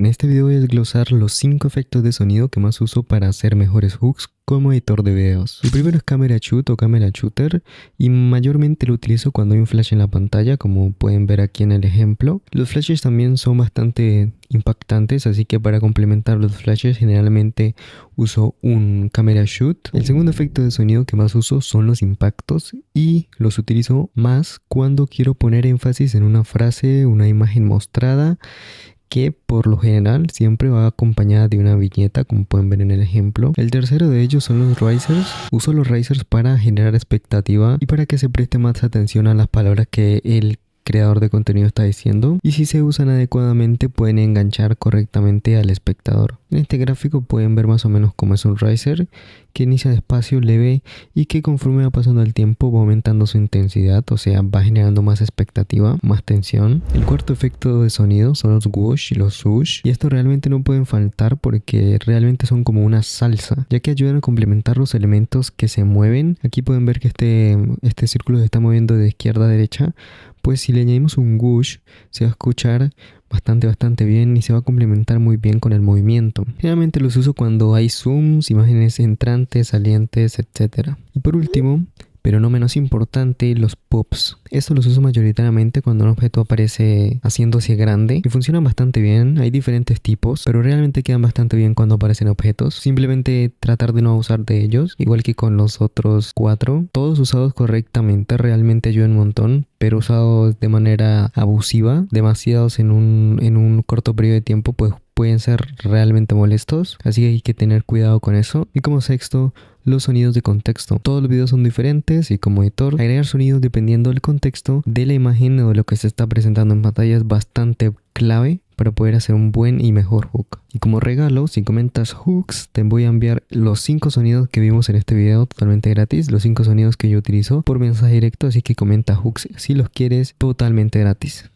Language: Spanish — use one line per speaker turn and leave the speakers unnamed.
En este video voy a desglosar los 5 efectos de sonido que más uso para hacer mejores hooks como editor de videos. El primero es Camera Shoot o Camera Shooter y mayormente lo utilizo cuando hay un flash en la pantalla, como pueden ver aquí en el ejemplo. Los flashes también son bastante impactantes, así que para complementar los flashes generalmente uso un Camera Shoot. El segundo efecto de sonido que más uso son los impactos y los utilizo más cuando quiero poner énfasis en una frase, una imagen mostrada, que por lo general siempre va acompañada de una viñeta, como pueden ver en el ejemplo. El tercero de ellos son los risers. Uso los risers para generar expectativa y para que se preste más atención a las palabras que el creador de contenido está diciendo, y si se usan adecuadamente pueden enganchar correctamente al espectador. En este gráfico pueden ver más o menos cómo es un riser, que inicia despacio, leve, y que conforme va pasando el tiempo va aumentando su intensidad, o sea, va generando más expectativa, más tensión. El cuarto efecto de sonido son los whoosh y los swoosh, y estos realmente no pueden faltar porque realmente son como una salsa, ya que ayudan a complementar los elementos que se mueven. Aquí pueden ver que este círculo se está moviendo de izquierda a derecha. Pues si le añadimos un whoosh se va a escuchar bastante bien y se va a complementar muy bien con el movimiento. Generalmente los uso cuando hay zooms, imágenes entrantes, salientes, etc. Y por último, pero no menos importante, los pops. Estos los uso mayoritariamente cuando un objeto aparece haciéndose grande y funcionan bastante bien. Hay diferentes tipos, pero realmente quedan bastante bien cuando aparecen objetos. Simplemente tratar de no abusar de ellos, igual que con los otros 4. Todos usados correctamente realmente ayudan un montón, pero usados de manera abusiva, demasiados en un corto periodo de tiempo, pues pueden ser realmente molestos, así que hay que tener cuidado con eso. Y como sexto, los sonidos de contexto. Todos los videos son diferentes y como editor, agregar sonidos dependiendo del contexto de la imagen o de lo que se está presentando en pantalla es bastante clave para poder hacer un buen y mejor hook. Y como regalo, si comentas hooks, te voy a enviar los 5 sonidos que vimos en este video totalmente gratis, los 5 sonidos que yo utilizo por mensaje directo, así que comenta hooks si los quieres totalmente gratis.